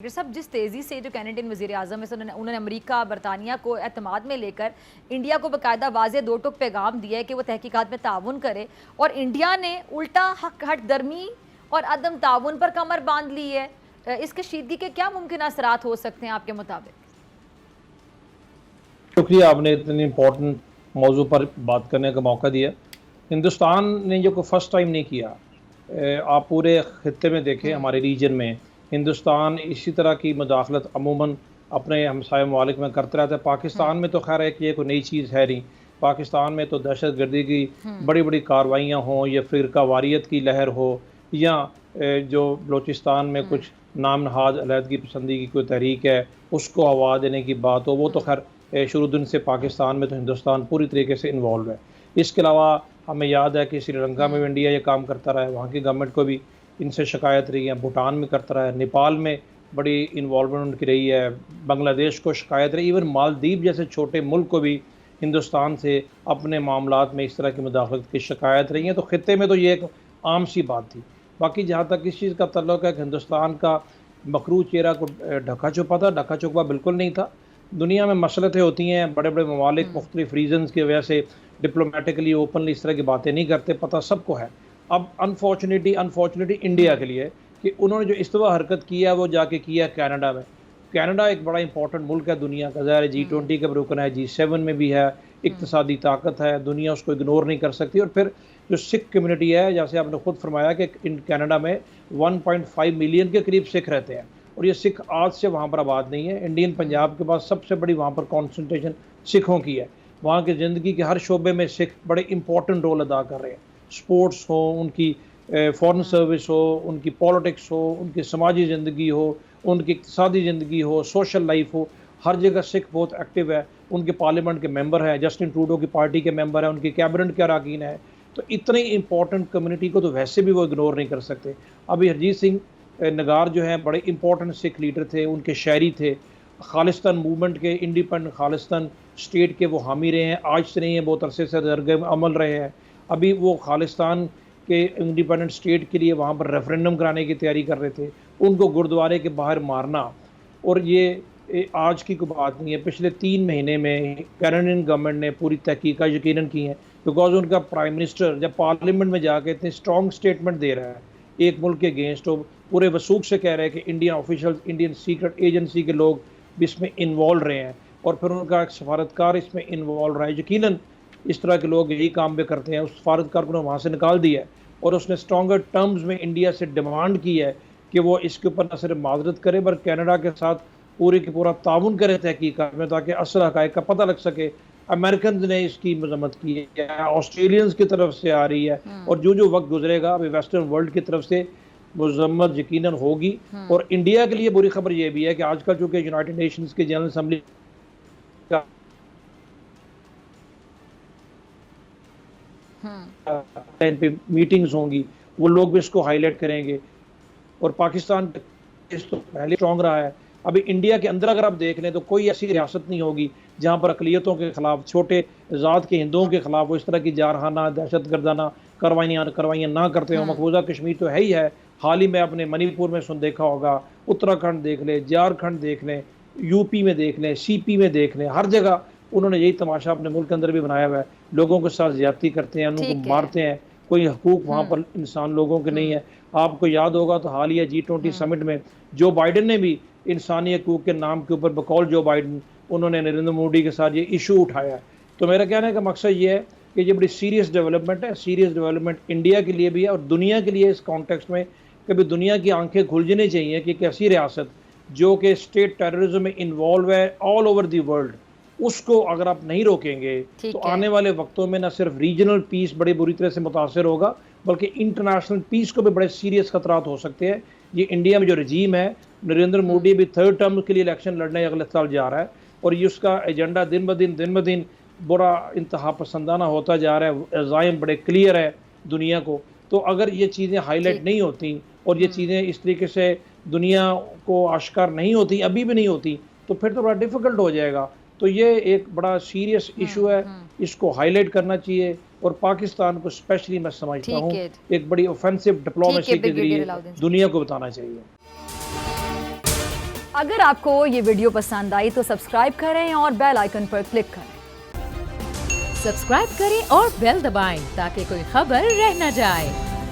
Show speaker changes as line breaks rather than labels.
Doctor साहब, जिस तेज़ी से जो कैनेडियन वज़ीर आज़म है उन्होंने अमेरिका बरतानिया को एतमाद में लेकर इंडिया को बाकायदा वाज़े दो टुक पैगाम दिया है कि वो तहकीकात में ताउन करे, और इंडिया ने उल्टा हट दर्मी और अदम ताउन पर कमर बांध ली है। इस कशीदगी के क्या मुमकिन असरात हो सकते हैं आपके मुताबिक?
शुक्रिया, आपने इतनी इम्पोर्टेंट मौजू पर बात करने का मौका दिया। हिंदुस्तान ने जो को फर्स्ट टाइम नहीं किया, आप पूरे ख़ित्ते में देखें, हमारे रीजन में हिंदुस्तान इसी तरह की मुदाखलत अमूमन अपने हमसाय ममालिक में करता रहता है। पाकिस्तान में तो खैर है कि ये कोई नई चीज़ है नहीं। पाकिस्तान में तो दहशत गर्दी की बड़ी बड़ी कार्रवाइयाँ हों या फ़िरका वारियत की लहर हो या जो बलूचिस्तान में कुछ नाम नहाद अलहदगी पसंदी की कोई तहरीक है उसको हवा देने की बात हो, वो तो खैर शुरू दिन से पाकिस्तान में तो हिंदुस्तान पूरी तरीके से इन्वॉल्व है। इसके अलावा हमें याद है कि श्रीलंका में भी इंडिया ये काम करता रहा है, वहाँ की गवर्नमेंट को भी इनसे शिकायत रही है, भूटान में करता रहा है, नेपाल में बड़ी इन्वॉल्वमेंट उनकी रही है, बांग्लादेश को शिकायत रही, इवन मालदीव जैसे छोटे मुल्क को भी हिंदुस्तान से अपने मामलात में इस तरह की मुदाखलत की शिकायत रही है। तो ख़ित्ते में तो ये एक आम सी बात थी। बाकी जहाँ तक इस चीज़ का तल्लुक़ है कि हिंदुस्तान का मकरू चेहरा को ढका छुपा था, ढका छुपा बिल्कुल नहीं था। दुनिया में मसलतें होती हैं, बड़े बड़े ममालिक मुख्तलिफ रीजन्स की वजह से डिप्लोमेटिकली ओपनली इस तरह की बातें नहीं करते, पता सबको है। अब अनफॉर्चुनेटली इंडिया के लिए कि उन्होंने जो इस्तवा हरकत किया वो जाके किया कनाडा में। कनाडा एक बड़ा इंपॉर्टेंट मुल्क है दुनिया का, ज़ाहिर है G20 का रुकन है, G7 में भी है, इक़्तिसादी ताकत है, दुनिया उसको इग्नोर नहीं कर सकती। और फिर जो सिख कम्युनिटी है, जैसे आपने खुद फरमाया कि इन कनाडा में 1.5 मिलियन के करीब सिख रहते हैं, और ये सिख आज से वहाँ पर आबाद नहीं है। इंडियन पंजाब के पास सबसे बड़ी वहाँ पर कॉन्सनट्रेशन सिखों की है। वहाँ की ज़िंदगी के हर शोबे में सिख बड़े इंपॉर्टेंट रोल अदा कर रहे हैं। स्पोर्ट्स हो, उनकी फॉरेन सर्विस हो, उनकी पॉलिटिक्स हो, उनकी समाजी ज़िंदगी हो, उनकी इक़्तिसादी ज़िंदगी हो, सोशल लाइफ हो, हर जगह सिख बहुत एक्टिव है। उनके पार्लियामेंट के मेंबर हैं, जस्टिन ट्रूडो की पार्टी के मेंबर हैं, उनकी कैबिनेट के अरकान हैं। तो इतनी इंपॉर्टेंट कम्युनिटी को तो वैसे भी वो इग्नोर नहीं कर सकते। अभी हरजीत सिंह नगार जो हैं बड़े इंपॉर्टेंट सिख लीडर थे, उनके शायरी थे, खालिस्तान मूवमेंट के, इंडिपेंडेंट खालिस्तान स्टेट के वो हामी रहे हैं, आज से नहीं है, बहुत अरसे से दरगह अमल रहे हैं। अभी वो खालिस्तान के इंडिपेंडेंट स्टेट के लिए वहाँ पर रेफरेंडम कराने की तैयारी कर रहे थे, उनको गुरुद्वारे के बाहर मारना, और ये आज की कोई बात नहीं है। पिछले 3 महीने में कैनेडियन गवर्नमेंट ने पूरी तहकीकात यकीनन की हैं, बिकॉज उनका प्राइम मिनिस्टर जब पार्लियामेंट में जाके इतने स्ट्रॉन्ग स्टेटमेंट दे रहा है एक मुल्क के अगेंस्ट, तो पूरे वसूख से कह रहे हैं कि Indian official, Indian secret agency के लोग भी इसमें इन्वॉल्व रहे हैं, और फिर उनका एक सफारतकार इसमें इन्वॉल्व रहा है। यकीनन इस तरह के लोग यही काम भी करते हैं। उस सफारतकार को वहाँ से निकाल दिया है, और उसने स्ट्रॉन्गर टर्म्स में इंडिया से डिमांड की है कि वो इसके ऊपर न सिर्फ माजरत करे बल्कि कनाडा के साथ पूरे की पूरा ताउन करे तहकीकात में, ताकि असल हक़ाइक़ का पता लग सके। अमेरिकन ने इसकी मजम्मत की है, ऑस्ट्रेलियंस की तरफ से आ रही है, और जो जो वक्त गुजरेगा अभी वेस्टर्न वर्ल्ड की तरफ से मजम्मत यकीनन होगी। और इंडिया के लिए बुरी खबर यह भी है कि आजकल चूँकि यूनाइटेड नेशंस की जनरल असम्बली पे मीटिंग्स होंगी, वो लोग भी इसको हाईलाइट करेंगे, और पाकिस्तान इस तो पहले स्ट्रॉन्ग रहा है। अभी इंडिया के अंदर अगर आप देख लें तो कोई ऐसी रियासत नहीं होगी जहाँ पर अक़लियतों के ख़िलाफ़, छोटे ज़ात के हिंदुओं के ख़िलाफ़ वो इस तरह की जारहाना दहशतगर्दाना कार्रवाइयाँ ना करते हो। मकबूजा कश्मीर तो है ही है, हाल ही में आपने मणिपुर में सुन देखा होगा, उत्तराखंड देख लें, झारखंड देख लें, यूपी में देख लें, सीपी में देख लें, हर जगह उन्होंने यही तमाशा अपने मुल्क के अंदर भी बनाया हुआ है। लोगों के साथ ज़्यादती करते हैं, उनको मारते हैं, कोई हकूक़ वहाँ पर इंसान लोगों के नहीं है। आपको याद होगा तो हालिया G20 समिट में जो बाइडन ने भी इंसानी हकूक़ के नाम के ऊपर, बकौल जो बाइडन, उन्होंने नरेंद्र मोदी के साथ ये इशू उठाया है। तो मेरा कहने का मकसद ये है कि ये बड़ी सीरियस डेवलपमेंट है, सीरियस डेवलपमेंट इंडिया के लिए भी है और दुनिया के लिए। इस कॉन्टेक्स्ट में कभी दुनिया की आंखें खुल जानी चाहिए कि एक ऐसी रियासत जो कि स्टेट टेररिज्म में इन्वॉल्व है ऑल ओवर दी वर्ल्ड, उसको अगर आप नहीं रोकेंगे तो आने वाले वक्तों में न सिर्फ रीजनल पीस बड़ी बुरी तरह से मुतासर होगा, बल्कि इंटरनेशनल पीस को भी बड़े सीरियस खतरात हो सकते हैं। ये इंडिया में जो रजीम है, नरेंद्र मोदी भी 3rd टर्म के लिए इलेक्शन लड़ने अगले साल जा रहा है, और ये उसका एजेंडा दिन ब दिन बुरा इंतहा पसंदाना होता जा रहा है। अज़ाइम बड़े क्लियर है दुनिया को। तो अगर ये चीज़ें हाईलाइट नहीं होती और ये चीज़ें इस तरीके से दुनिया को आश्कार नहीं होती, अभी भी नहीं होती, तो फिर तो बड़ा डिफ़िकल्ट हो जाएगा। तो ये एक बड़ा सीरियस इशू है, इसको हाईलाइट करना चाहिए, और पाकिस्तान को स्पेशली मैं समझता हूँ एक बड़ी ऑफेंसिव डिप्लोमेसी के जरिए दुनिया को बताना चाहिए।
अगर आपको ये वीडियो पसंद आई तो सब्सक्राइब करें और बेल आइकन पर क्लिक करें।
सब्सक्राइब करें और बेल दबाएं ताकि कोई खबर रह न जाए।